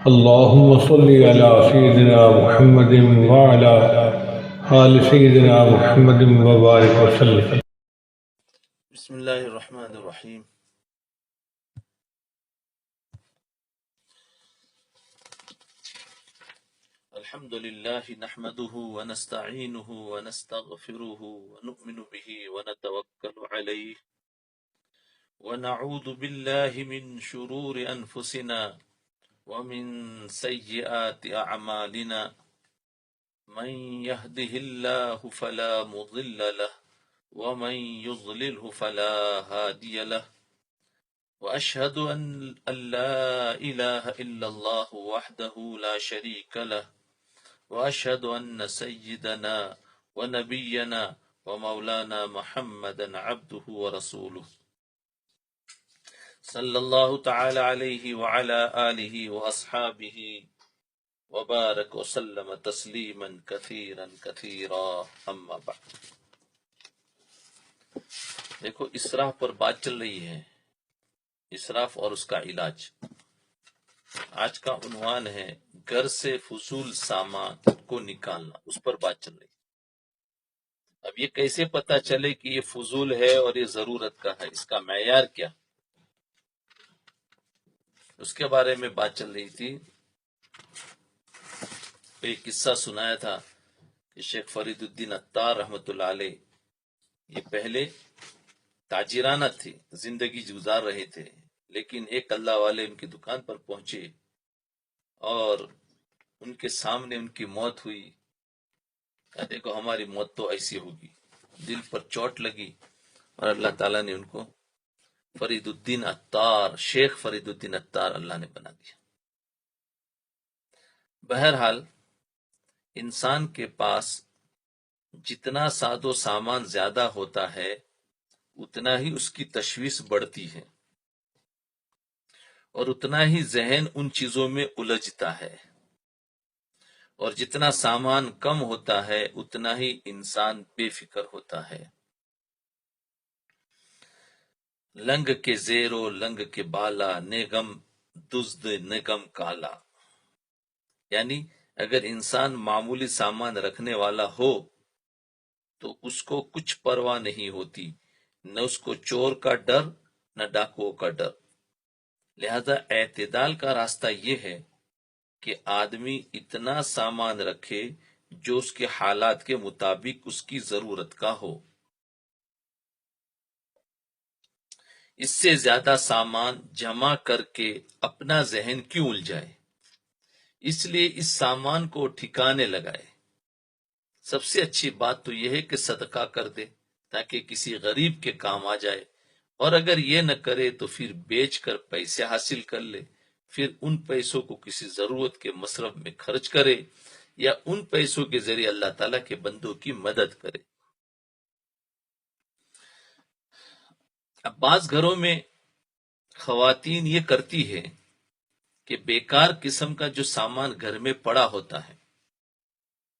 اللهم صل على سيدنا محمد وعلى آل سيدنا محمد وبارك وسلم. بسم الله الرحمن الرحيم. الحمد لله نحمده ونستعينه ونستغفره ونؤمن به ونتوكل عليه ونعوذ بالله من شرور أنفسنا ومن سيئات أعمالنا. من يهده الله فلا مضل له ومن يضلله فلا هادي له. وأشهد أن لا إله إلا الله وحده لا شريك له، وأشهد أن سيدنا ونبينا ومولانا محمدا عبده ورسوله صلى الله تعالى عليه وعلى آله وأصحابه وبارك وسلم تسليما كثيرا كثيرا. أما بعد. دیکھو اسراف پر بات چل رہی ہے، اسراف اور اس کا علاج. آج کا عنوان ہے گھر سے فضول سامان کو نکالنا، اس پر بات چل رہی ہے. اب یہ کیسے پتا چلے کہ یہ فضول ہے اور یہ ضرورت کا ہے، اس کا معیار کیا، اس کے بارے میں بات چل رہی تھی. ایک قصہ سنایا تھا کہ شیخ فرید الدین عطار رحمۃ اللہ علیہ یہ پہلے تاجرانہ تھے، زندگی گزار رہے تھے، لیکن ایک اللہ والے ان کی دکان پر پہنچے اور ان کے سامنے ان کی موت ہوئی. کہا دیکھو ہماری موت تو ایسی ہوگی. دل پر چوٹ لگی اور اللہ تعالیٰ نے ان کو فرید الدین عطار، شیخ فرید الدین عطار اللہ نے بنا دیا. بہرحال انسان کے پاس جتنا ساز و سامان زیادہ ہوتا ہے اتنا ہی اس کی تشویش بڑھتی ہے اور اتنا ہی ذہن ان چیزوں میں الجھتا ہے، اور جتنا سامان کم ہوتا ہے اتنا ہی انسان بے فکر ہوتا ہے. لنگ کے زیرو لنگ کے بالا، نیگم دزد نگم کالا. یعنی اگر انسان معمولی سامان رکھنے والا ہو تو اس کو کچھ پرواہ نہیں ہوتی، نہ اس کو چور کا ڈر نہ ڈاکوؤں کا ڈر. لہذا اعتدال کا راستہ یہ ہے کہ آدمی اتنا سامان رکھے جو اس کے حالات کے مطابق اس کی ضرورت کا ہو. اس سے زیادہ سامان جمع کر کے اپنا ذہن کیوں الجھائے، اس لیے اس سامان کو ٹھکانے لگائے. سب سے اچھی بات تو یہ ہے کہ صدقہ کر دے تاکہ کسی غریب کے کام آ جائے، اور اگر یہ نہ کرے تو پھر بیچ کر پیسے حاصل کر لے، پھر ان پیسوں کو کسی ضرورت کے مصرف میں خرچ کرے یا ان پیسوں کے ذریعے اللہ تعالیٰ کے بندوں کی مدد کرے. اب بعض گھروں میں خواتین یہ کرتی ہے کہ بیکار قسم کا جو سامان گھر میں پڑا ہوتا ہے،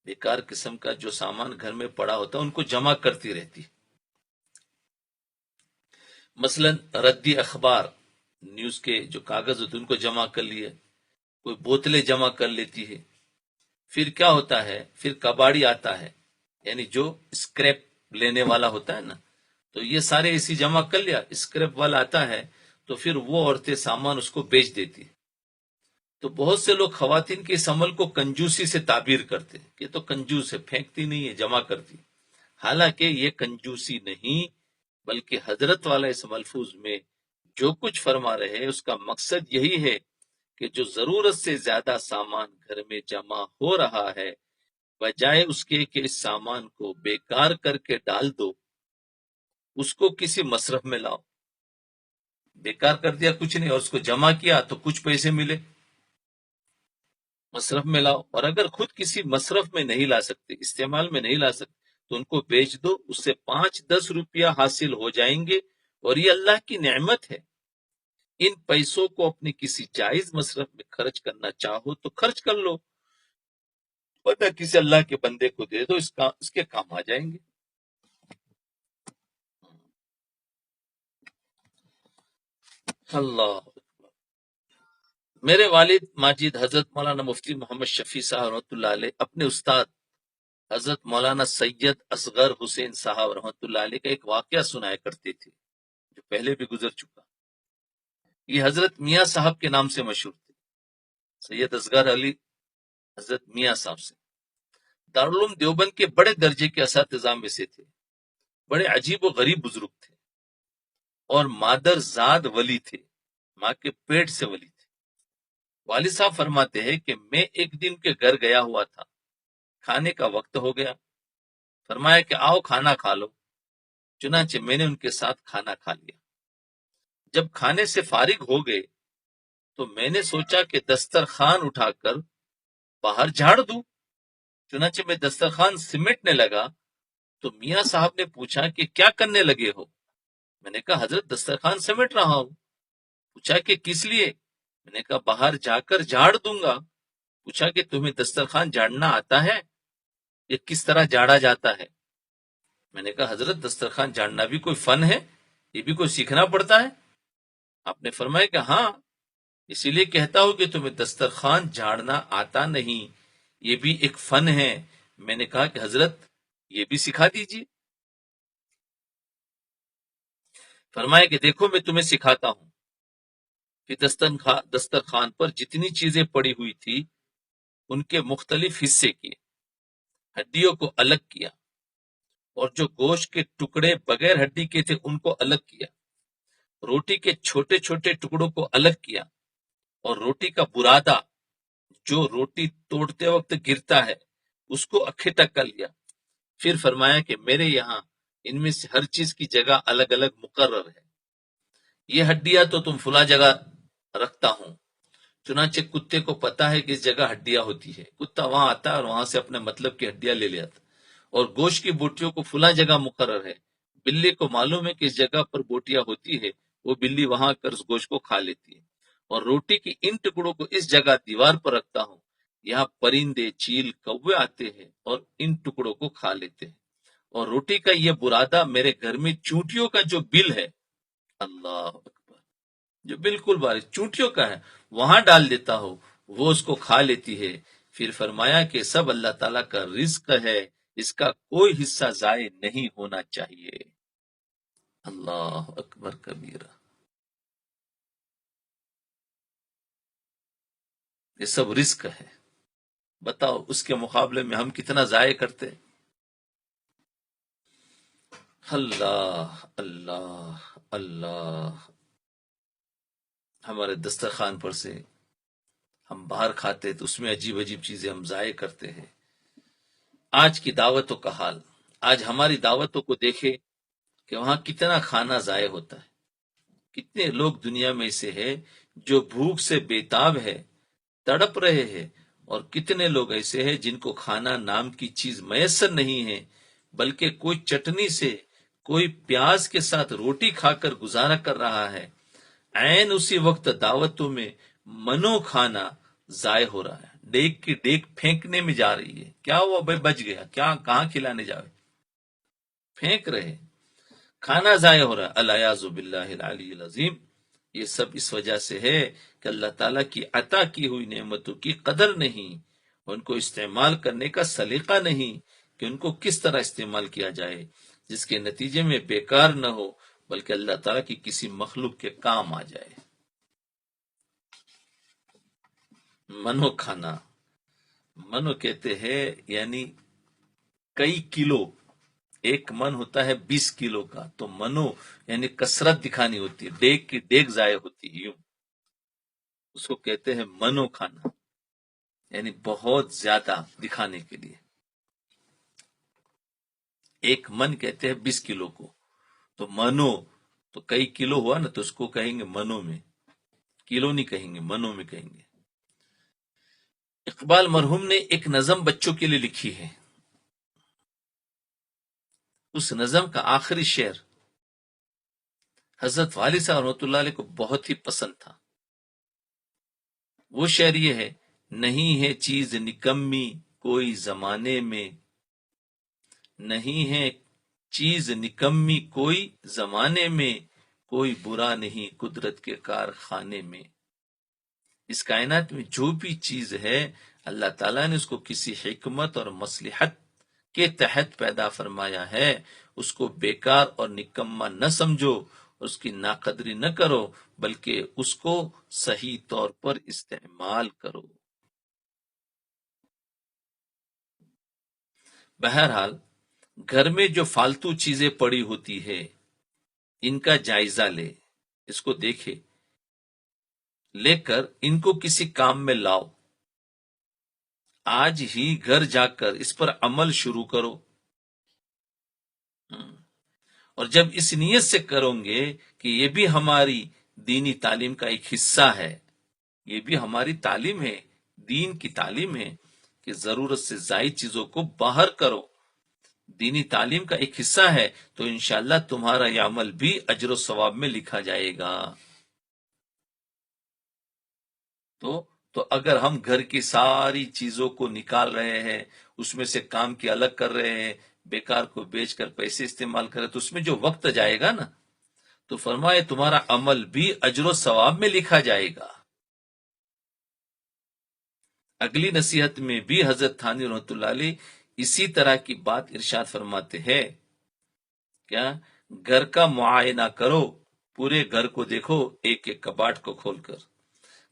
بیکار قسم کا جو سامان گھر میں پڑا ہوتا ہے ان کو جمع کرتی رہتی. مثلا ردی اخبار، نیوز کے جو کاغذ ہوتے ہیں ان کو جمع کر لیے، کوئی بوتلیں جمع کر لیتی ہے. پھر کیا ہوتا ہے، پھر کباڑی آتا ہے، یعنی جو اسکریپ لینے والا ہوتا ہے نا، تو یہ سارے اسی جمع کر لیا، اسکریپ والا آتا ہے تو پھر وہ عورتیں سامان اس کو بیچ دیتی. تو بہت سے لوگ خواتین کے اس عمل کو کنجوسی سے تعبیر کرتے کہ یہ تو کنجوس ہے، پھینکتی نہیں ہے، جمع کرتی. حالانکہ یہ کنجوسی نہیں، بلکہ حضرت والا اس ملفوظ میں جو کچھ فرما رہے ہیں اس کا مقصد یہی ہے کہ جو ضرورت سے زیادہ سامان گھر میں جمع ہو رہا ہے، بجائے اس کے کہ اس سامان کو بیکار کر کے ڈال دو، اس کو کسی مصرف میں لاؤ. بیکار کر دیا کچھ نہیں اور اس کو جمع کیا تو کچھ پیسے ملے، مصرف میں لاؤ. اور اگر خود کسی مصرف میں نہیں لا سکتے، استعمال میں نہیں لا سکتے، تو ان کو بیچ دو، اس سے 5-10 روپیہ حاصل ہو جائیں گے اور یہ اللہ کی نعمت ہے. ان پیسوں کو اپنے کسی جائز مصرف میں خرچ کرنا چاہو تو خرچ کر لو، ورنہ کسی اللہ کے بندے کو دے دو، اس کے کام آ جائیں گے. اللہ میرے والد ماجد حضرت مولانا مفتی محمد شفیع صاحب رحمۃ اللہ علیہ اپنے استاد حضرت مولانا سید اصغر حسین صاحب رحمۃ اللہ علیہ کا ایک واقعہ سنایا کرتے تھے جو پہلے بھی گزر چکا. یہ حضرت میاں صاحب کے نام سے مشہور تھے. سید اصغر علی حضرت میاں صاحب سے دارالعلوم دیوبند کے بڑے درجے کے اساتذہ میں سے تھے. بڑے عجیب و غریب بزرگ تھے اور مادر زاد ولی تھے، ماں کے پیٹ سے ولی تھے. والد صاحب فرماتے ہیں کہ میں ایک دن کے گھر گیا ہوا تھا، کھانے کا وقت ہو گیا. فرمایا کہ آؤ کھانا کھا لو. چنانچہ میں نے ان کے ساتھ کھانا کھا لیا. جب کھانے سے فارغ ہو گئے تو میں نے سوچا کہ دسترخوان اٹھا کر باہر جھاڑ دوں. چنانچہ میں دسترخوان سمیٹنے لگا تو میاں صاحب نے پوچھا کہ کیا کرنے لگے ہو؟ میں نے کہا حضرت دسترخوان سمیٹ رہا ہوں. پوچھا کہ کس لیے؟ میں نے کہا باہر جا کر جھاڑ دوں گا. پوچھا کہ تمہیں دسترخوان جھاڑنا آتا ہے؟ یہ کس طرح جھاڑا جاتا ہے؟ میں نے کہا حضرت دسترخوان جھاڑنا بھی کوئی فن ہے، یہ بھی کوئی سیکھنا پڑتا ہے؟ آپ نے فرمایا کہ ہاں، اسی لیے کہتا ہوں کہ تمہیں دسترخوان جھاڑنا آتا نہیں، یہ بھی ایک فن ہے. میں نے کہا کہ حضرت یہ بھی سکھا دیجیے. فرمایا کہ دیکھو میں تمہیں سکھاتا ہوں کہ دسترخوان پر جتنی چیزیں پڑی ہوئی تھی ان کے مختلف حصے کیے، ہڈیوں کو الگ کیا، اور جو گوشت کے ٹکڑے بغیر ہڈی کے تھے ان کو الگ کیا، روٹی کے چھوٹے چھوٹے ٹکڑوں کو الگ کیا، اور روٹی کا برادہ جو روٹی توڑتے وقت گرتا ہے اس کو اکٹھا کر لیا. پھر فرمایا کہ میرے یہاں ان میں سے ہر چیز کی جگہ الگ الگ مقرر ہے. یہ ہڈیاں تو تم فلاں جگہ رکھتا ہوں. چنانچہ کتے کو پتا ہے کہ اس جگہ ہڈیاں ہوتی ہے، کتا وہاں آتا ہے اور وہاں سے اپنے مطلب کی ہڈیاں لے لیتا. اور گوشت کی بوٹیوں کو فلاں جگہ مقرر ہے. بلی کو معلوم ہے کہ اس جگہ پر بوٹیاں ہوتی ہے، وہ بلی وہاں کر اس گوشت کو کھا لیتی ہے. اور روٹی کی ان ٹکڑوں کو اس جگہ دیوار پر رکھتا ہوں، یہاں پرندے چیل کوے آتے ہیں اور ان ٹکڑوں کو کھا لیتے ہیں. اور روٹی کا یہ برادہ میرے گھر میں چونٹیوں کا جو بل ہے، اللہ اکبر، جو بالکل بارش چونٹیوں کا ہے، وہاں ڈال دیتا ہو، وہ اس کو کھا لیتی ہے. پھر فرمایا کہ سب اللہ تعالیٰ کا رزق ہے، اس کا کوئی حصہ ضائع نہیں ہونا چاہیے. اللہ اکبر کبیرہ. یہ سب رزق ہے. بتاؤ اس کے مقابلے میں ہم کتنا ضائع کرتے. اللہ اللہ اللہ. ہمارے دسترخوان پر سے ہم باہر کھاتے تو اس میں عجیب عجیب چیزیں ہم ضائع کرتے ہیں. آج کی دعوتوں کا حال، آج ہماری دعوتوں کو دیکھے کہ وہاں کتنا کھانا ضائع ہوتا ہے. کتنے لوگ دنیا میں ایسے ہیں جو بھوک سے بیتاب ہے، تڑپ رہے ہیں، اور کتنے لوگ ایسے ہیں جن کو کھانا نام کی چیز میسر نہیں ہے، بلکہ کوئی چٹنی سے، کوئی پیاز کے ساتھ روٹی کھا کر گزارا کر رہا ہے. عین اسی وقت دعوتوں میں منو کھانا ضائع ہو رہا ہے. ڈیگ کی ڈیگ پھینکنے میں جا رہی ہے. کیا ہوا بھائی، بچ گیا کیا؟ کہاں کھلانے جاوے؟ پھینک رہے. کھانا ضائع ہو رہا ہے. الیاذ باللہ العلی العظیم. یہ سب اس وجہ سے ہے کہ اللہ تعالیٰ کی عطا کی ہوئی نعمتوں کی قدر نہیں، ان کو استعمال کرنے کا سلیقہ نہیں کہ ان کو کس طرح استعمال کیا جائے جس کے نتیجے میں بیکار نہ ہو بلکہ اللہ تعالیٰ کی کسی مخلوق کے کام آ جائے. منو کھانا، منو کہتے ہیں یعنی کئی کلو. ایک من ہوتا ہے 20 کلو کا، تو منو یعنی کثرت دکھانی ہوتی ہے، ڈیگ کی ڈیگ ضائع ہوتی ہے. یوں اس کو کہتے ہیں منو کھانا، یعنی بہت زیادہ دکھانے کے لیے. ایک من کہتے ہیں 20 کلو کو، تو منو تو کئی کلو ہوا نا، تو اس کو کہیں گے منو میں. کلو نہیں کہیں گے، منو میں کہیں گے. اقبال مرحوم نے ایک نظم بچوں کے لیے لکھی ہے. اس نظم کا آخری شعر حضرت والد صاحب رحمۃ اللہ علیہ کو بہت ہی پسند تھا. وہ شعر یہ ہے: نہیں ہے چیز نکمی کوئی زمانے میں، نہیں ہے چیز نکمی کوئی زمانے میں، کوئی برا نہیں قدرت کے کارخانے میں. اس کائنات میں جو بھی چیز ہے اللہ تعالیٰ نے اس کو کسی حکمت اور مصلحت کے تحت پیدا فرمایا ہے. اس کو بیکار اور نکما نہ سمجھو، اس کی ناقدری نہ کرو، بلکہ اس کو صحیح طور پر استعمال کرو. بہرحال گھر میں جو فالتو چیزیں پڑی ہوتی ہے ان کا جائزہ لے، اس کو دیکھے، لے کر ان کو کسی کام میں لاؤ. آج ہی گھر جا کر اس پر عمل شروع کرو. اور جب اس نیت سے کرو گے کہ یہ بھی ہماری دینی تعلیم کا ایک حصہ ہے، یہ بھی ہماری تعلیم ہے، دین کی تعلیم ہے کہ ضرورت سے زائد چیزوں کو باہر کرو، دینی تعلیم کا ایک حصہ ہے، تو انشاءاللہ تمہارا یہ عمل بھی اجر و ثواب میں لکھا جائے گا. تو اگر ہم گھر کی ساری چیزوں کو نکال رہے ہیں، اس میں سے کام کی الگ کر رہے ہیں، بیکار کو بیچ کر پیسے استعمال کر رہے ہیں، تو اس میں جو وقت جائے گا نا، تو فرمائے تمہارا عمل بھی اجر و ثواب میں لکھا جائے گا. اگلی نصیحت میں بھی حضرت تھانوی رحمۃ اللہ علیہ اسی طرح کی بات ارشاد فرماتے ہیں. کیا؟ گھر کا معائنہ کرو، پورے گھر کو دیکھو، ایک ایک کباڑ کو کھول کر.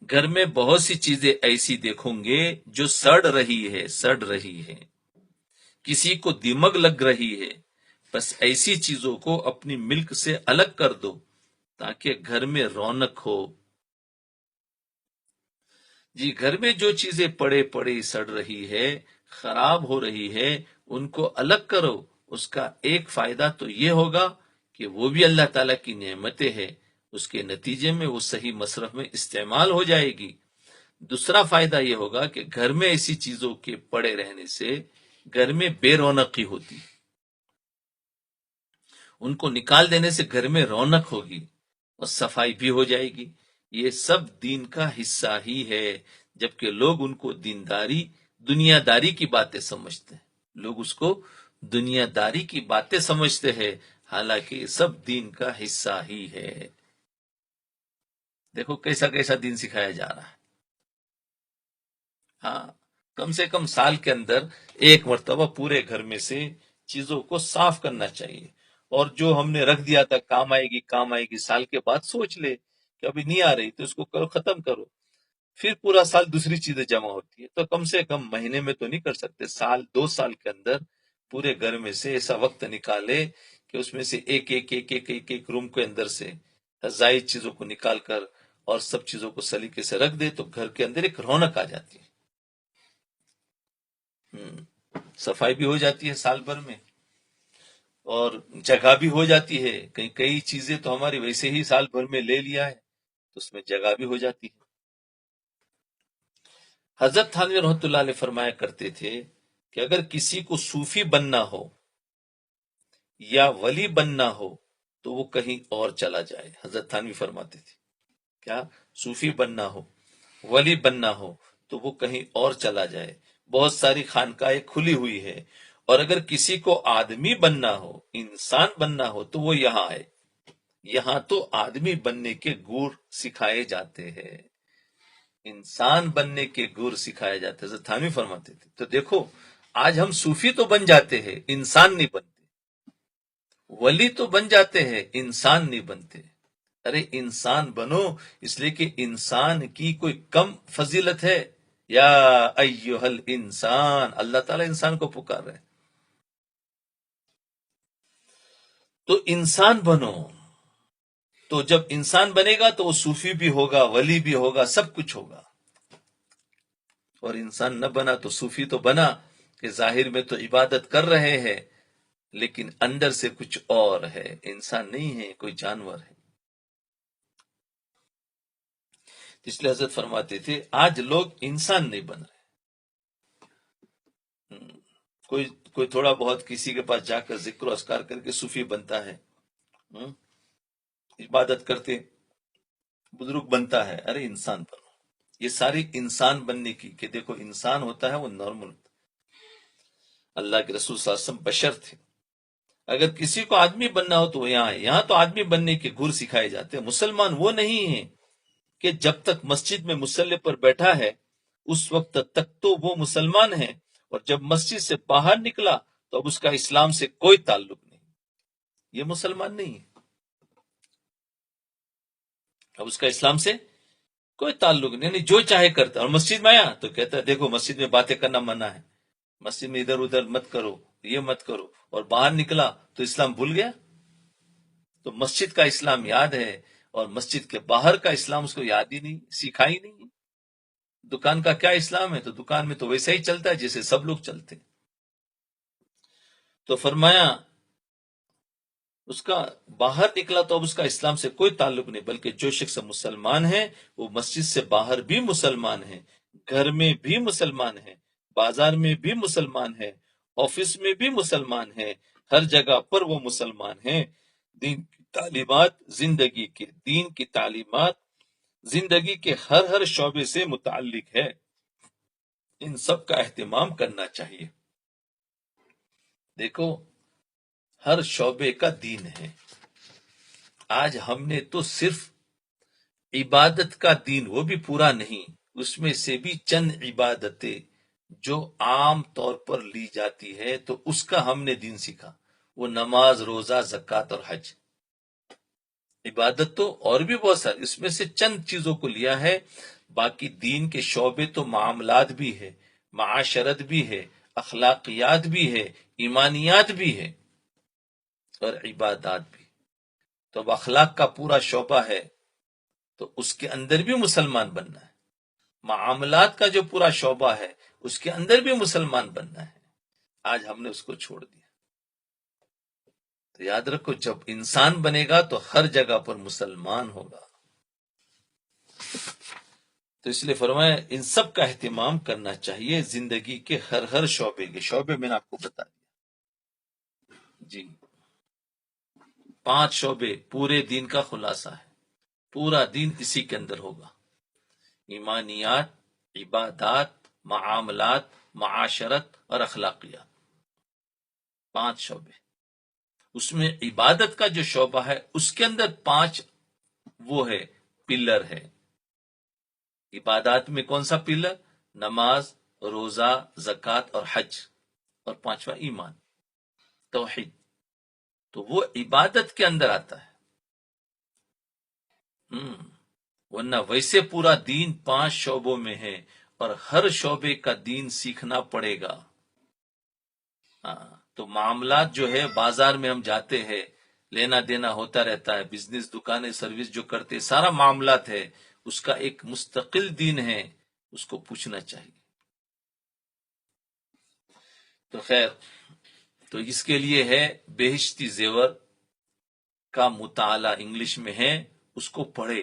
گھر میں بہت سی چیزیں ایسی دیکھوں گے جو سڑ رہی ہے، کسی کو دیمک لگ رہی ہے. بس ایسی چیزوں کو اپنی ملک سے الگ کر دو تاکہ گھر میں رونق ہو. جی، گھر میں جو چیزیں پڑے پڑے سڑ رہی ہے، خراب ہو رہی ہے، ان کو الگ کرو. اس کا ایک فائدہ تو یہ ہوگا کہ وہ بھی اللہ تعالیٰ کی نعمتیں ہیں، اس کے نتیجے میں وہ صحیح مصرف میں استعمال ہو جائے گی. دوسرا فائدہ یہ ہوگا کہ گھر میں ایسی چیزوں کے پڑے رہنے سے گھر میں بے رونقی ہوتی، ان کو نکال دینے سے گھر میں رونق ہوگی اور صفائی بھی ہو جائے گی. یہ سب دین کا حصہ ہی ہے، جبکہ لوگ ان کو دنیا داری کی باتیں سمجھتے ہیں. لوگ اس کو دنیا داری کی باتیں سمجھتے ہیں، حالانکہ یہ سب دین کا حصہ ہی ہے. دیکھو کیسا کیسا دین سکھایا جا رہا ہے. ہاں، کم سے کم سال کے اندر ایک مرتبہ پورے گھر میں سے چیزوں کو صاف کرنا چاہیے. اور جو ہم نے رکھ دیا تھا کام آئے گی، سال کے بعد سوچ لے کہ ابھی نہیں آ رہی تو اس کو کرو، ختم کرو. پھر پورا سال دوسری چیزیں جمع ہوتی ہے. تو کم سے کم مہینے میں تو نہیں کر سکتے، سال 2 سال کے اندر پورے گھر میں سے ایسا وقت نکالے کہ اس میں سے ایک روم کے اندر سے زائد چیزوں کو نکال کر اور سب چیزوں کو سلیقے سے رکھ دے، تو گھر کے اندر ایک رونق آ جاتی ہے. صفائی بھی ہو جاتی ہے سال بھر میں، اور جگہ بھی ہو جاتی ہے. کئی چیزیں تو ہماری ویسے ہی سال بھر میں لے لیا ہے، تو اس میں جگہ بھی ہو جاتی ہے. حضرت تھانوی رحمۃ اللہ علیہ فرمایا کرتے تھے کہ اگر کسی کو صوفی بننا ہو یا ولی بننا ہو تو وہ کہیں اور چلا جائے. حضرت تھانوی فرماتے تھے کیا؟ صوفی بننا ہو، ولی بننا ہو تو وہ کہیں اور چلا جائے. بہت ساری خانقاہیں کھلی ہوئی ہے. اور اگر کسی کو آدمی بننا ہو، انسان بننا ہو، تو وہ یہاں ہے. یہاں تو آدمی بننے کے گور سکھائے جاتے ہیں، انسان بننے کے گر سکھایا جاتا ہے. حضرت تھانوی فرماتے تھے. تو دیکھو آج ہم صوفی تو بن جاتے ہیں، انسان نہیں بنتے. ولی تو بن جاتے ہیں، انسان نہیں بنتے. ارے انسان بنو، اس لیے کہ انسان کی کوئی کم فضیلت ہے؟ یا ایہا الانسان، اللہ تعالیٰ انسان کو پکار رہے ہیں. تو انسان بنو. تو جب انسان بنے گا تو وہ صوفی بھی ہوگا، ولی بھی ہوگا، سب کچھ ہوگا. اور انسان نہ بنا تو صوفی تو بنا کہ ظاہر میں تو عبادت کر رہے ہیں لیکن اندر سے کچھ اور ہے، انسان نہیں ہے، کوئی جانور ہے. اس لیے حضرت فرماتے تھے آج لوگ انسان نہیں بن رہے. کوئی تھوڑا بہت کسی کے پاس جا کر ذکر و اذکار کر کے صوفی بنتا ہے، عبادت کرتے بزرگ بنتا ہے. ارے انسان بنو. یہ ساری انسان بننے کی کہ دیکھو انسان ہوتا ہے وہ نارمل. اللہ کے رسول صلی اللہ علیہ وسلم بشر تھے. اگر کسی کو آدمی بننا ہو تو وہ یہاں ہے. یہاں تو آدمی بننے کے گر سکھائے جاتے ہیں. مسلمان وہ نہیں ہیں کہ جب تک مسجد میں مصلی پر بیٹھا ہے اس وقت تک تو وہ مسلمان ہے، اور جب مسجد سے باہر نکلا تو اب اس کا اسلام سے کوئی تعلق نہیں، یہ مسلمان نہیں ہے، اب اس کا اسلام سے کوئی تعلق نہیں، یعنی جو چاہے کرتا ہے۔ اور مسجد میں آیا تو کہتا ہے دیکھو مسجد میں باتیں کرنا منع ہے، مسجد میں ادھر ادھر مت کرو، یہ مت کرو، اور باہر نکلا تو اسلام بھول گیا۔ تو مسجد کا اسلام یاد ہے اور مسجد کے باہر کا اسلام اس کو یاد ہی نہیں، سکھا ہی نہیں۔ دکان کا کیا اسلام ہے؟ تو دکان میں تو ویسا ہی چلتا ہے جیسے سب لوگ چلتے ہیں۔ تو فرمایا اس کا باہر نکلا تو اب اس کا اسلام سے کوئی تعلق نہیں، بلکہ جو شخص مسلمان ہے وہ مسجد سے باہر بھی مسلمان ہے، گھر میں بھی مسلمان ہے، بازار میں بھی مسلمان ہے، آفس میں بھی مسلمان ہے، ہر جگہ پر وہ مسلمان ہیں۔ دین کی تعلیمات دین کی تعلیمات زندگی کے ہر شعبے سے متعلق ہے، ان سب کا اہتمام کرنا چاہیے۔ دیکھو ہر شعبے کا دین ہے۔ آج ہم نے تو صرف عبادت کا دین، وہ بھی پورا نہیں، اس میں سے بھی چند عبادتیں جو عام طور پر لی جاتی ہے تو اس کا ہم نے دین سیکھا، وہ نماز، روزہ، زکوٰۃ اور حج۔ عبادت تو اور بھی بہت ساری، اس میں سے چند چیزوں کو لیا ہے، باقی دین کے شعبے تو معاملات بھی ہے، معاشرت بھی ہے، اخلاقیات بھی ہے، ایمانیات بھی ہے اور عبادات بھی۔ تو اب اخلاق کا پورا شعبہ ہے تو اس کے اندر بھی مسلمان بننا ہے، معاملات کا جو پورا شعبہ ہے اس کے اندر بھی مسلمان بننا ہے۔ آج ہم نے اس کو چھوڑ دیا۔ تو یاد رکھو جب انسان بنے گا تو ہر جگہ پر مسلمان ہوگا۔ تو اس لیے فرمایا ان سب کا اہتمام کرنا چاہیے، زندگی کے ہر شعبے میں نے آپ کو بتا دیا جی۔ 5 شعبے پورے دین کا خلاصہ ہے، پورا دین اسی کے اندر ہوگا، ایمانیات، عبادات، معاملات، معاشرت اور اخلاقیات۔ 5 شعبے، اس میں عبادت کا جو شعبہ ہے اس کے اندر 5 وہ ہے، پلر ہے۔ عبادات میں کون سا پلر؟ نماز، روزہ، زکوٰۃ اور حج، اور 5واں ایمان، توحید۔ تو وہ عبادت کے اندر آتا ہے۔ ورنہ ویسے پورا دین 5 شعبوں میں ہے اور ہر شعبے کا دین سیکھنا پڑے گا۔ تو معاملات جو ہے، بازار میں ہم جاتے ہیں، لینا دینا ہوتا رہتا ہے، بزنس، دکانیں، سروس جو کرتے، سارا معاملات ہے، اس کا ایک مستقل دین ہے، اس کو پوچھنا چاہیے۔ تو خیر، تو اس کے لیے ہے بہشتی زیور کا مطالعہ، انگلش میں ہے، اس کو پڑھے،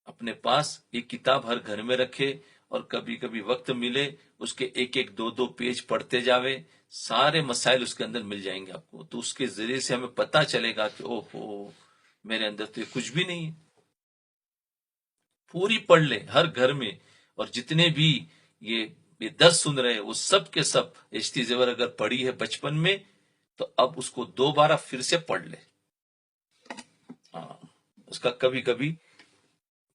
اپنے پاس ایک کتاب ہر گھر میں رکھے، اور کبھی کبھی وقت ملے اس کے ایک 2 پیج پڑھتے جاوے، سارے مسائل اس کے اندر مل جائیں گے آپ کو۔ تو اس کے ذریعے سے ہمیں پتہ چلے گا کہ اوہو میرے اندر تو یہ کچھ بھی نہیں ہے۔ پوری پڑھ لے ہر گھر میں، اور جتنے بھی یہ درس سن رہے وہ سب کے سب اشتی زیور اگر پڑھی ہے بچپن میں تو اب اس کو دوبارہ پھر سے پڑھ لے، اس کا کبھی کبھی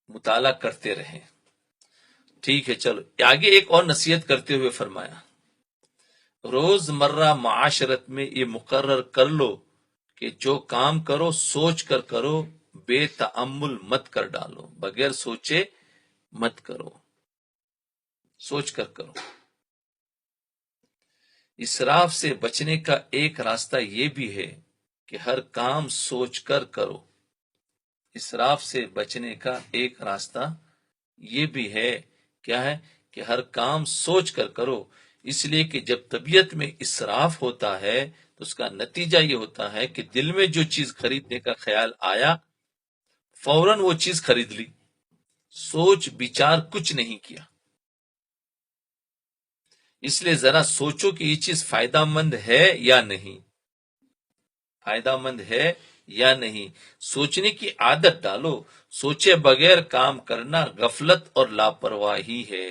مطالعہ کرتے رہیں۔ ٹھیک ہے، چلو آگے ایک اور نصیحت کرتے ہوئے فرمایا، روز مرہ معاشرت میں یہ مقرر کر لو کہ جو کام کرو سوچ کر کرو، بے تأمل مت کر ڈالو، بغیر سوچے مت کرو، سوچ کر کرو۔ اسراف سے بچنے کا ایک راستہ یہ بھی ہے کہ ہر کام سوچ کر کرو۔ اسراف سے بچنے کا ایک راستہ یہ بھی ہے، کیا ہے؟ کہ ہر کام سوچ کر کرو، اس لیے کہ جب طبیعت میں اسراف ہوتا ہے تو اس کا نتیجہ یہ ہوتا ہے کہ دل میں جو چیز خریدنے کا خیال آیا فوراً وہ چیز خرید لی، سوچ بچار کچھ نہیں کیا۔ اس لیے ذرا سوچو کہ یہ چیز فائدہ مند ہے یا نہیں، فائدہ مند ہے یا نہیں، سوچنے کی عادت ڈالو۔ سوچے بغیر کام کرنا غفلت اور لاپرواہی ہے،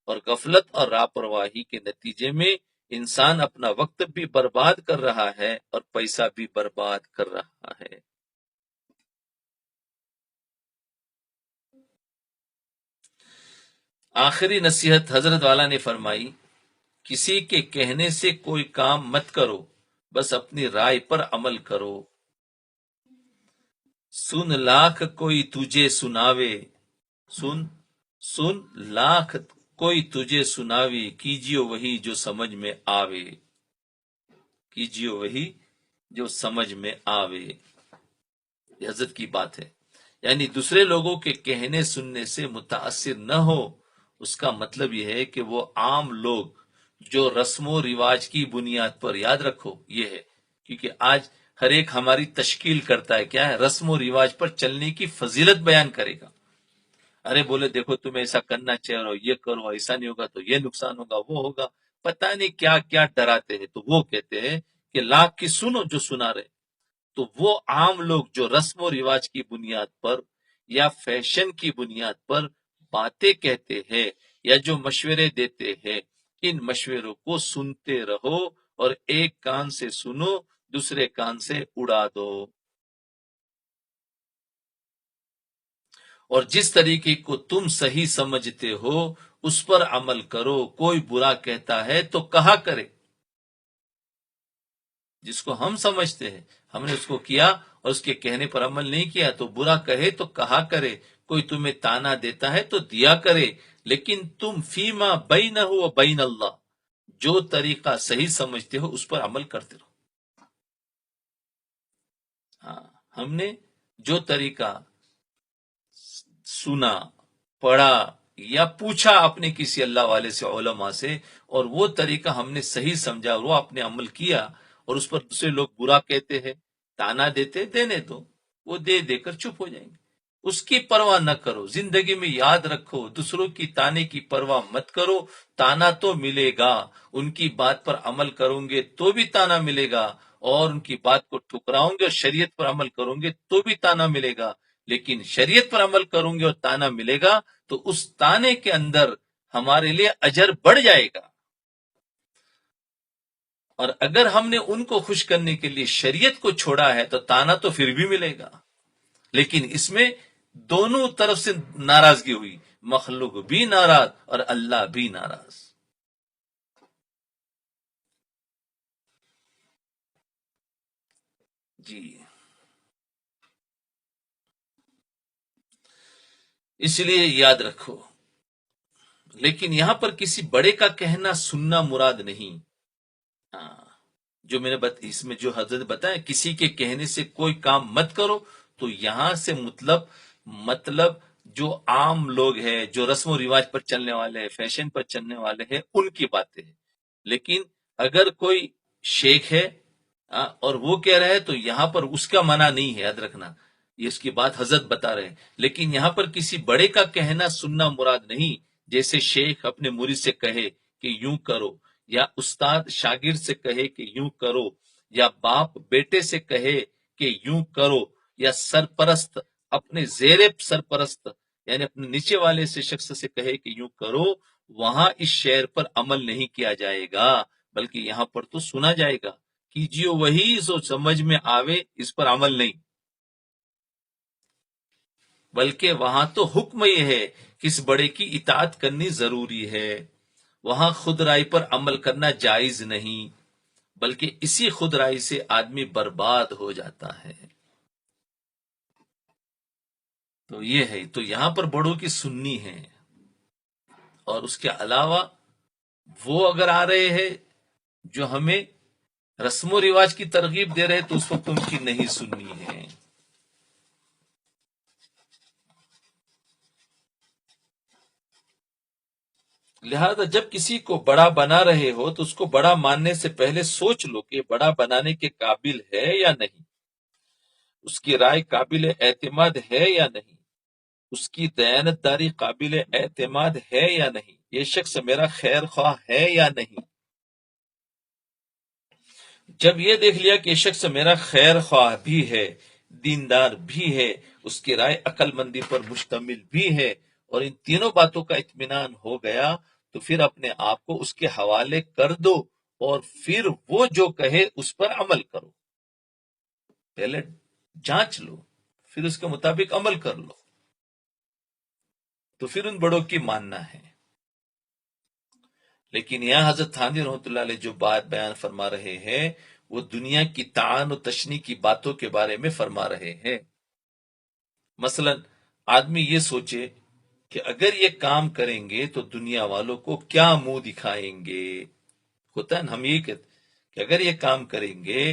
اور غفلت اور لاپرواہی کے نتیجے میں انسان اپنا وقت بھی برباد کر رہا ہے اور پیسہ بھی برباد کر رہا ہے۔ آخری نصیحت حضرت والا نے فرمائی، کسی کے کہنے سے کوئی کام مت کرو، بس اپنی رائے پر عمل کرو۔ سن لاکھ کوئی تجھے سناوے، سن سن لاکھ کوئی تجھے سناوے، کیجیو وہی جو سمجھ میں آوے، کیجیو وہی جو سمجھ میں آوے۔ یہ حضرت کی بات ہے، یعنی دوسرے لوگوں کے کہنے سننے سے متاثر نہ ہو۔ اس کا مطلب یہ ہے کہ وہ عام لوگ جو رسم و رواج کی بنیاد پر، یاد رکھو یہ ہے، کیونکہ آج ہر ایک ہماری تشکیل کرتا ہے، کیا ہے، رسم و رواج پر چلنے کی فضیلت بیان کرے گا۔ ارے بولے دیکھو تمہیں ایسا کرنا چاہیے، اور یہ کرو، ایسا نہیں ہوگا تو یہ نقصان ہوگا، وہ ہوگا، پتہ نہیں کیا کیا ڈراتے ہیں۔ تو وہ کہتے ہیں کہ لاکھ کی سنو جو سنا رہے۔ تو وہ عام لوگ جو رسم و رواج کی بنیاد پر یا فیشن کی بنیاد پر باتیں کہتے ہیں یا جو مشورے دیتے ہیں، ان مشوروں کو سنتے رہو، اور ایک کان سے سنو، دوسرے کان سے اڑا دو۔ اور جس طریقے کو تم صحیح سمجھتے ہو اس پر عمل کرو۔ کوئی برا کہتا ہے تو کہا کرے، جس کو ہم سمجھتے ہیں ہم نے اس کو کیا اور اس کے کہنے پر عمل نہیں کیا تو برا کہے تو کہا کرے۔ کوئی تمہیں تانا دیتا ہے تو دیا کرے، لیکن تم فیما بینہ و بین اللہ، جو طریقہ صحیح سمجھتے ہو اس پر عمل کرتے رہو۔ ہاں، ہم نے جو طریقہ سنا، پڑھا یا پوچھا اپنے کسی اللہ والے سے، علماء سے، اور وہ طریقہ ہم نے صحیح سمجھا اور وہ اپنے عمل کیا، اور اس پر دوسرے لوگ برا کہتے ہیں، تانا دیتے، دینے دو، وہ دے دے کر چپ ہو جائیں گے۔ اس کی پرواہ نہ کرو۔ زندگی میں یاد رکھو، دوسروں کی تانے کی پرواہ مت کرو، تانا تو ملے گا۔ ان کی بات پر عمل کروں گے تو بھی تانا ملے گا، اور ان کی بات کو ٹھکراؤں گے اور شریعت پر عمل کروں گے تو بھی تانا ملے گا۔ لیکن شریعت پر عمل کروں گے اور تانا ملے گا تو اس تانے کے اندر ہمارے لیے اجر بڑھ جائے گا۔ اور اگر ہم نے ان کو خوش کرنے کے لیے شریعت کو چھوڑا ہے تو تانا تو پھر بھی ملے گا، لیکن اس میں دونوں طرف سے ناراضگی ہوئی، مخلوق بھی ناراض اور اللہ بھی ناراض۔ جی، اس لیے یاد رکھو۔ لیکن یہاں پر کسی بڑے کا کہنا سننا مراد نہیں۔ ہاں، جو میں نے اس میں جو حضرت بتایا، کسی کے کہنے سے کوئی کام مت کرو، تو یہاں سے مطلب جو عام لوگ ہیں، جو رسم و رواج پر چلنے والے ہیں، فیشن پر چلنے والے ہیں، ان کی باتیں ہیں۔ لیکن اگر کوئی شیخ ہے اور وہ کہہ رہا ہے تو یہاں پر اس کا منع نہیں ہے، یاد رکھنا، یہ اس کی بات حضرت بتا رہے ہیں۔ لیکن یہاں پر کسی بڑے کا کہنا سننا مراد نہیں، جیسے شیخ اپنے مرید سے کہے کہ یوں کرو، یا استاد شاگرد سے کہے کہ یوں کرو، یا باپ بیٹے سے کہے کہ یوں کرو، یا سرپرست اپنے زیر سرپرست یعنی اپنے نیچے والے سے شخص سے کہے کہ یوں کرو، وہاں اس شعر پر عمل نہیں کیا جائے گا، بلکہ یہاں پر تو سنا جائے گا، کیجیے وہی جو سمجھ میں آوے، اس پر عمل نہیں۔ بلکہ وہاں تو حکم یہ ہے کہ اس بڑے کی اطاعت کرنی ضروری ہے، وہاں خود رائے پر عمل کرنا جائز نہیں، بلکہ اسی خود رائے سے آدمی برباد ہو جاتا ہے۔ تو یہ ہے، تو یہاں پر بڑوں کی سننی ہے، اور اس کے علاوہ وہ اگر آ رہے ہیں جو ہمیں رسم و رواج کی ترغیب دے رہے تو اس وقت ان کی نہیں سننی ہے۔ لہذا جب کسی کو بڑا بنا رہے ہو تو اس کو بڑا ماننے سے پہلے سوچ لو کہ بڑا بنانے کے قابل ہے یا نہیں، اس کی رائے قابل اعتماد ہے یا نہیں، اس کی دیانتداری قابل اعتماد ہے یا نہیں، یہ شخص میرا خیر خواہ ہے یا نہیں۔ جب یہ دیکھ لیا کہ یہ شخص میرا خیر خواہ بھی ہے، دیندار بھی ہے، اس کی رائے عقل مندی پر مشتمل بھی ہے، اور ان تینوں باتوں کا اطمینان ہو گیا، تو پھر اپنے آپ کو اس کے حوالے کر دو، اور پھر وہ جو کہے اس پر عمل کرو۔ پہلے جانچ لو، پھر اس کے مطابق عمل کر لو، تو پھر ان بڑوں کی ماننا ہے۔ لیکن یہاں حضرت تھانوی رحمۃ اللہ علیہ جو بات بیان فرما رہے ہیں وہ دنیا کی تعان و تشنی کی باتوں کے بارے میں فرما رہے ہیں. مثلا آدمی یہ سوچے کہ اگر یہ کام کریں گے تو دنیا والوں کو کیا منہ دکھائیں گے. ہوتا ہے نا، ہم یہ کہتے کہ اگر یہ کام کریں گے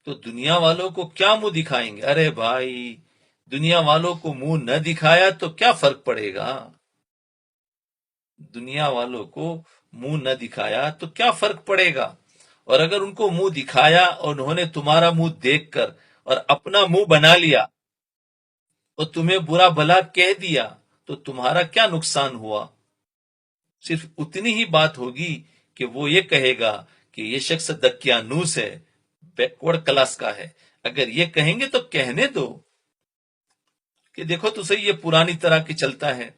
تو دنیا والوں کو کیا منہ دکھائیں گے. ارے بھائی، دنیا والوں کو منہ نہ دکھایا تو کیا فرق پڑے گا؟ دنیا والوں کو منہ نہ دکھایا تو کیا فرق پڑے گا؟ اور اگر ان کو منہ دکھایا اور انہوں نے تمہارا منہ دیکھ کر اور اپنا منہ بنا لیا اور تمہیں برا بھلا کہہ دیا تو تمہارا کیا نقصان ہوا؟ صرف اتنی ہی بات ہوگی کہ وہ یہ کہے گا کہ یہ شخص دکیانوس ہے، بیکورڈ کلاس کا ہے. اگر یہ کہیں گے تو کہنے دو کہ دیکھو تو صحیح، یہ پرانی طرح کی چلتا ہے.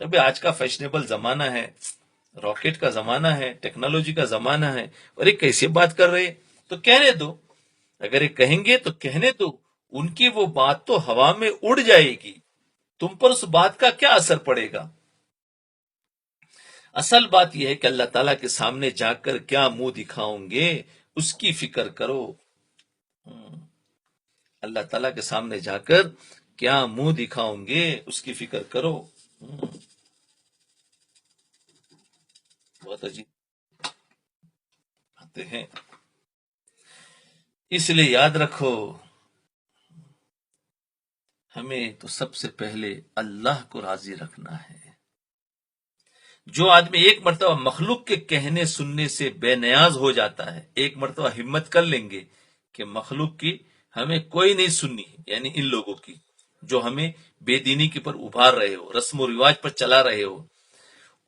ابھی آج کا فیشنیبل زمانہ ہے، راکٹ کا زمانہ ہے، ٹیکنالوجی کا زمانہ ہے، اور یہ کیسے بات کر رہے تو کہنے دو. اگر یہ کہیں گے تو کہنے دو، ان کی وہ بات تو ہوا میں اڑ جائے گی، تم پر اس بات کا کیا اثر پڑے گا؟ اصل بات یہ ہے کہ اللہ تعالیٰ کے سامنے جا کر کیا منہ دکھاؤں گے اس کی فکر کرو. اللہ تعالیٰ کے سامنے جا کر کیا منہ دکھاؤں گے اس کی فکر کرو. بہت عجیب باتیں ہیں. اس لیے یاد رکھو، ہمیں تو سب سے پہلے اللہ کو راضی رکھنا ہے. جو آدمی ایک مرتبہ مخلوق کے کہنے سننے سے بے نیاز ہو جاتا ہے، ایک مرتبہ ہمت کر لیں گے کہ مخلوق کی ہمیں کوئی نہیں سننی، یعنی ان لوگوں کی جو ہمیں بے دینی کے پر ابھار رہے ہو، رسم و رواج پر چلا رہے ہو،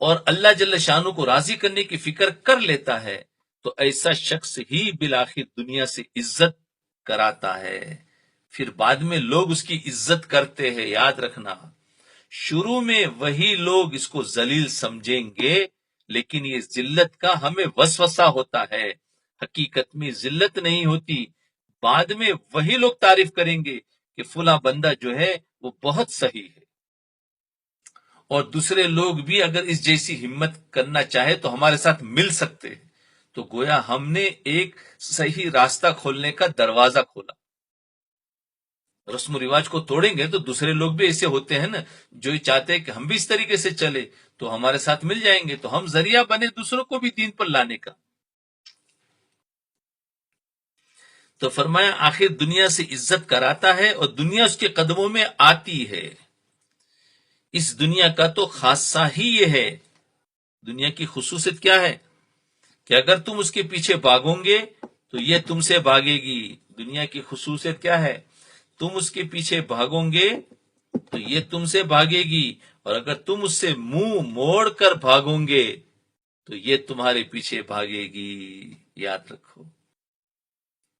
اور اللہ جل شانہ کو راضی کرنے کی فکر کر لیتا ہے، تو ایسا شخص ہی بالآخر دنیا سے عزت کراتا ہے. پھر بعد میں لوگ اس کی عزت کرتے ہیں. یاد رکھنا، شروع میں وہی لوگ اس کو ذلیل سمجھیں گے، لیکن یہ ذلت کا ہمیں وسوسہ ہوتا ہے، حقیقت میں ذلت نہیں ہوتی. بعد میں وہی لوگ تعریف کریں گے کہ فلاں بندہ جو ہے وہ بہت صحیح ہے. اور دوسرے لوگ بھی اگر اس جیسی ہمت کرنا چاہے تو ہمارے ساتھ مل سکتے ہیں. تو گویا ہم نے ایک صحیح راستہ کھولنے کا دروازہ کھولا. رسم و رواج کو توڑیں گے تو دوسرے لوگ بھی ایسے ہوتے ہیں نا جو یہ چاہتے ہیں کہ ہم بھی اس طریقے سے چلے، تو ہمارے ساتھ مل جائیں گے، تو ہم ذریعہ بنے دوسروں کو بھی دین پر لانے کا. تو فرمایا آخر دنیا سے عزت کراتا ہے اور دنیا اس کے قدموں میں آتی ہے. اس دنیا کا تو خاصہ ہی یہ ہے. دنیا کی خصوصیت کیا ہے کہ اگر تم اس کے پیچھے بھاگو گے تو یہ تم سے بھاگے گی. دنیا کی خصوصیت کیا ہے؟ تم اس کے پیچھے بھاگو گے تو یہ تم سے بھاگے گی، اور اگر تم اس سے منہ موڑ کر بھاگو گے تو یہ تمہارے پیچھے بھاگے گی. یاد رکھو،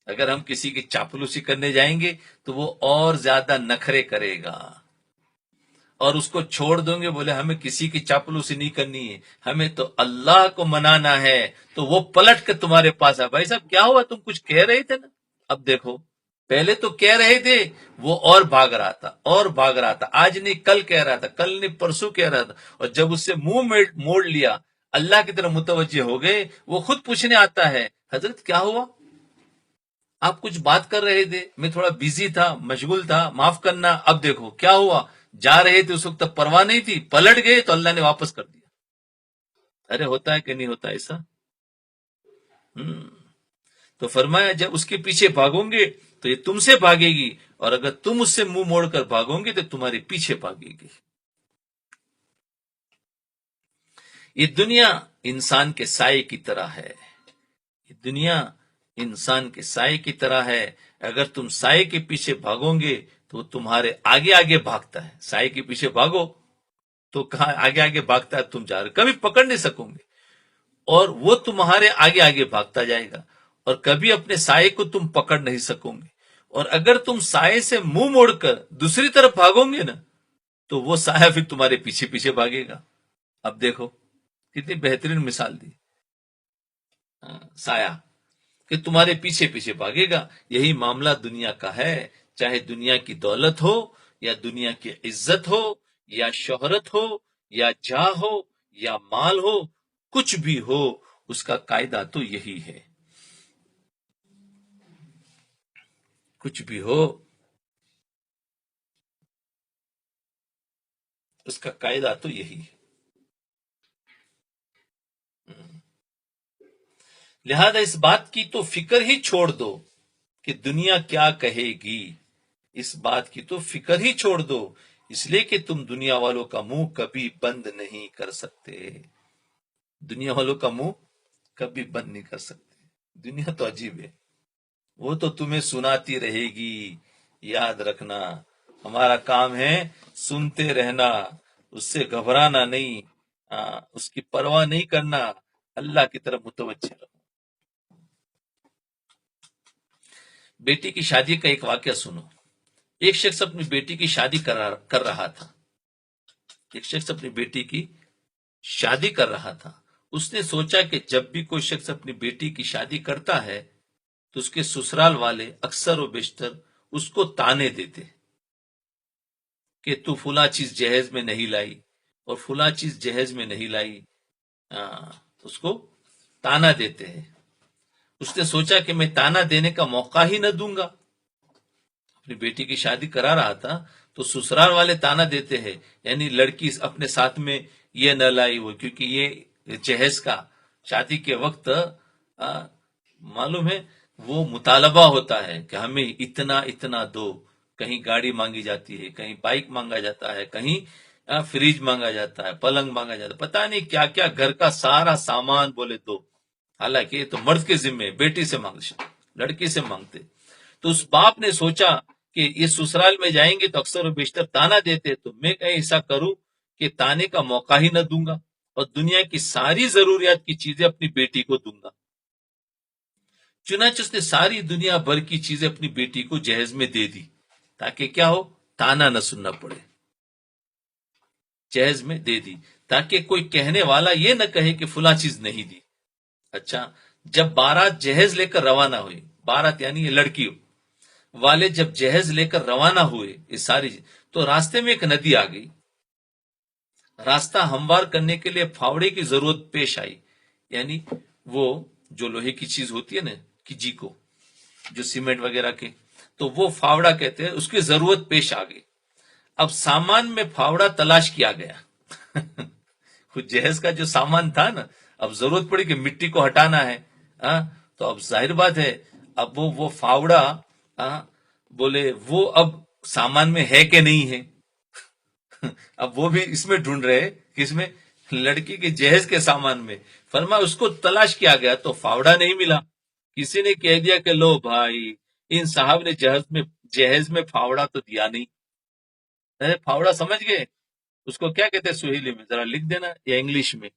اگر ہم کسی کی چاپلوسی کرنے جائیں گے تو وہ اور زیادہ نخرے کرے گا، اور اس کو چھوڑ دیں گے، بولے ہمیں کسی کی چاپلوسی نہیں کرنی ہے، ہمیں تو اللہ کو منانا ہے، تو وہ پلٹ کے تمہارے پاس ہے، بھائی صاحب کیا ہوا، تم کچھ کہہ رہے تھے نا. اب دیکھو، پہلے تو کہہ رہے تھے، وہ اور بھاگ رہا تھا اور بھاگ رہا تھا، آج نہیں کل کہہ رہا تھا، کل نہیں پرسوں کہہ رہا تھا، اور جب اس سے منہ موڑ لیا، اللہ کی طرف متوجہ ہو گئے، وہ خود پوچھنے آتا ہے حضرت کیا ہوا، آپ کچھ بات کر رہے تھے، میں تھوڑا بیزی تھا، مشغول تھا، معاف کرنا. اب دیکھو کیا ہوا، جا رہے تھے اس وقت تب پرواہ نہیں تھی، پلٹ گئے تو اللہ نے واپس کر دیا. ارے ہوتا ہے کہ نہیں ہوتا ایسا؟ تو فرمایا جب اس کے پیچھے بھاگو گے تو یہ تم سے بھاگے گی، اور اگر تم اس سے منہ موڑ کر بھاگو گے تو تمہارے پیچھے بھاگے گی. یہ دنیا انسان کے سائے کی طرح ہے. یہ دنیا انسان کے سائے کی طرح ہے. اگر تم سائے کے پیچھے بھاگو گے تو وہ تمہارے آگے آگے بھاگتا ہے. سائے کے پیچھے بھاگو تو کہاں آگے آگے بھاگتا ہے، تم جا رہے کبھی پکڑ نہیں سکو گے، اور وہ تمہارے آگے آگے بھاگتا جائے گا، اور کبھی اپنے سائے کو تم پکڑ نہیں سکو گے. اور اگر تم سائے سے منہ موڑ کر دوسری طرف بھاگو گے نا تو وہ سایہ پھر تمہارے پیچھے پیچھے بھاگے گا. اب دیکھو کتنی بہترین مثال دی. سایہ کہ تمہارے پیچھے پیچھے بھاگے گا. یہی معاملہ دنیا کا ہے، چاہے دنیا کی دولت ہو یا دنیا کی عزت ہو یا شہرت ہو یا جاہ ہو یا مال ہو، کچھ بھی ہو، اس کا قاعدہ تو یہی ہے. کچھ بھی ہو اس کا قاعدہ تو یہی ہے. لہذا اس بات کی تو فکر ہی چھوڑ دو کہ دنیا کیا کہے گی. اس بات کی تو فکر ہی چھوڑ دو، اس لیے کہ تم دنیا والوں کا منہ کبھی بند نہیں کر سکتے. دنیا والوں کا منہ کبھی بند نہیں کر سکتے. دنیا تو عجیب ہے، وہ تو تمہیں سناتی رہے گی. یاد رکھنا ہمارا کام ہے سنتے رہنا، اس سے گھبرانا نہیں، اس کی پرواہ نہیں کرنا، اللہ کی طرف متوجہ رہو. بیٹی کی شادی کا ایک واقعہ سنو. ایک شخص اپنی بیٹی کی شادی کر رہا تھا. ایک شخص اپنی بیٹی کی شادی کر رہا تھا. اس نے سوچا کہ جب بھی کوئی شخص اپنی بیٹی کی شادی کرتا ہے تو اس کے سسرال والے اکثر و بیشتر اس کو تانے دیتے کہ تو فلاں چیز جہیز میں نہیں لائی اور فلاں چیز جہیز میں نہیں لائی. اس کو تانا دیتے ہیں. اس نے سوچا کہ میں تانا دینے کا موقع ہی نہ دوں گا. اپنی بیٹی کی شادی کرا رہا تھا تو سسرال والے تانا دیتے ہیں، یعنی لڑکی اپنے ساتھ میں یہ نہ لائی وہ، کیونکہ یہ جہیز کا شادی کے وقت معلوم ہے وہ مطالبہ ہوتا ہے کہ ہمیں اتنا اتنا دو. کہیں گاڑی مانگی جاتی ہے، کہیں بائک مانگا جاتا ہے، کہیں فریج مانگا جاتا ہے، پلنگ مانگا جاتا ہے، پتہ نہیں کیا کیا گھر کا سارا سامان بولے دو. حالانکہ یہ تو مرد کے ذمے، بیٹی سے مانگتے، لڑکی سے مانگتے. تو اس باپ نے سوچا کہ یہ سسرال میں جائیں گے تو اکثر و بیشتر تانا دیتے، تو میں کہیں ایسا کروں کہ تانے کا موقع ہی نہ دوں گا اور دنیا کی ساری ضروریات کی چیزیں اپنی بیٹی کو دوں گا. چنانچہ اس نے ساری دنیا بھر کی چیزیں اپنی بیٹی کو جہیز میں دے دی تاکہ کیا ہو، تانا نہ سننا پڑے. جہیز میں دے دی تاکہ کوئی کہنے والا یہ نہ کہے کہ فلاں چیز نہیں دی. اچھا، جب بارات جہیز لے کر روانہ ہوئی، بارات یعنی یہ لڑکی والے جب جہیز لے کر روانہ ہوئے یہ ساری، تو راستے میں ایک ندی آ گئی. راستہ ہموار کرنے کے لیے پھاوڑے کی ضرورت پیش آئی، یعنی وہ جو لوہے کی چیز ہوتی ہے نا کجی کو، جو سیمنٹ وغیرہ کے، تو وہ پھاوڑا کہتے ہیں، اس کی ضرورت پیش آ گئی. اب سامان میں پھاوڑا تلاش کیا گیا. خود جہیز کا جو سامان تھا نا، اب ضرورت پڑی کہ مٹی کو ہٹانا ہے. تو اب ظاہر بات ہے اب وہ پھاوڑا بولے وہ اب سامان میں ہے کہ نہیں ہے. اب وہ بھی اس میں ڈھونڈ رہے کہ اس میں لڑکی کے جہیز کے سامان میں. فرمایا اس کو تلاش کیا گیا تو پھاوڑا نہیں ملا. کسی نے کہہ دیا کہ لو بھائی ان صاحب نے جہیز میں پھاوڑا تو دیا نہیں. پھاوڑا سمجھ گئے اس کو کیا کہتے ہیں سہیلی میں؟ ذرا لکھ دینا یا انگلش میں.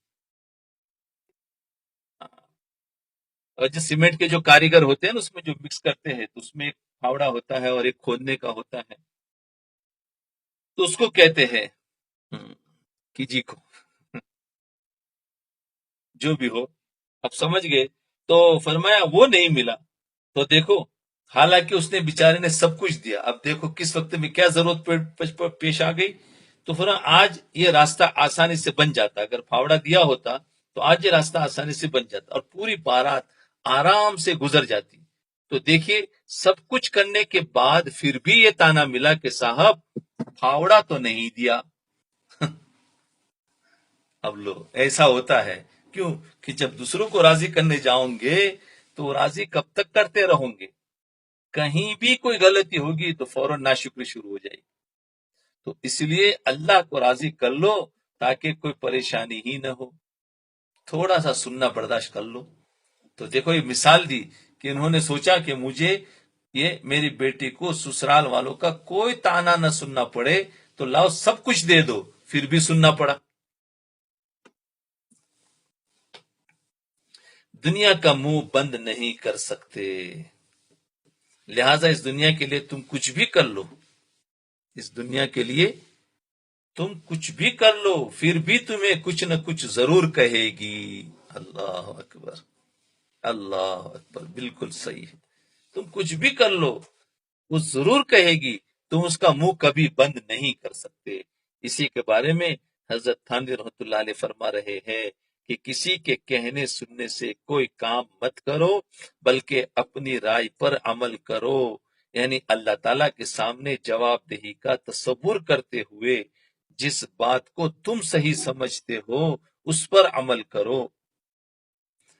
اور جو سیمنٹ کے جو کاریگر ہوتے ہیں نا اس میں جو مکس کرتے ہیں تو اس میں ایک پھاوڑا ہوتا ہے اور ایک کھودنے کا ہوتا ہے، تو اس کو کہتے ہیں کیجی کو. جو بھی ہو اب سمجھ گئے. تو فرمایا وہ نہیں ملا. تو دیکھو حالانکہ اس نے بیچارے نے سب کچھ دیا، اب دیکھو کس وقت میں کیا ضرورت پیش آ گئی. تو فرمایا آج یہ راستہ آسانی سے بن جاتا، اگر پھاوڑا دیا ہوتا تو آج یہ راستہ آسانی سے بن جاتا اور پوری بارات آرام سے گزر جاتی. تو دیکھیے سب کچھ کرنے کے بعد پھر بھی یہ تانا ملا کہ صاحب پھاوڑا تو نہیں دیا. اب لو ایسا ہوتا ہے، کیوں کہ جب دوسروں کو راضی کرنے جاؤں گے تو راضی کب تک کرتے رہوں گے. کہیں بھی کوئی غلطی ہوگی تو فوراً ناشکری شروع ہو جائے گی. تو اس لیے اللہ کو راضی کر لو تاکہ کوئی پریشانی ہی نہ ہو. تھوڑا سا سننا برداشت کر لو. تو دیکھو یہ مثال دی کہ انہوں نے سوچا کہ مجھے یہ میری بیٹی کو سسرال والوں کا کوئی تانا نہ سننا پڑے تو لاؤ سب کچھ دے دو، پھر بھی سننا پڑا. دنیا کا منہ بند نہیں کر سکتے، لہذا اس دنیا کے لیے تم کچھ بھی کر لو، اس دنیا کے لیے تم کچھ بھی کر لو پھر بھی تمہیں کچھ نہ کچھ ضرور کہے گی. اللہ اکبر، اللہ اکبر، بالکل صحیح ہے. تم کچھ بھی کر لو وہ ضرور کہے گی، تم اس کا منہ کبھی بند نہیں کر سکتے. اسی کے بارے میں حضرت تھانوی رحمۃ اللہ علیہ فرما رہے ہیں کہ کسی کے کہنے سننے سے کوئی کام مت کرو بلکہ اپنی رائے پر عمل کرو، یعنی اللہ تعالیٰ کے سامنے جواب دہی کا تصور کرتے ہوئے جس بات کو تم صحیح سمجھتے ہو اس پر عمل کرو۔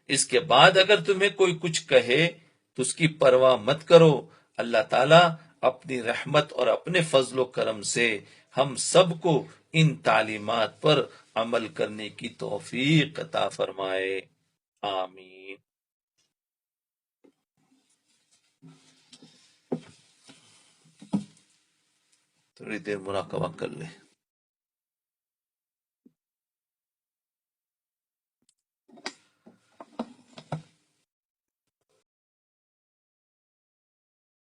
اس کے بعد اگر تمہیں کوئی کچھ کہے تو اس کی پرواہ مت کرو، اللہ تعالیٰ اپنی رحمت اور اپنے فضل و کرم سے ہم سب کو ان تعلیمات پر عمل کرنے کی توفیق عطا فرمائے، آمین۔ تھوڑی دیر مراقبہ کر لیں۔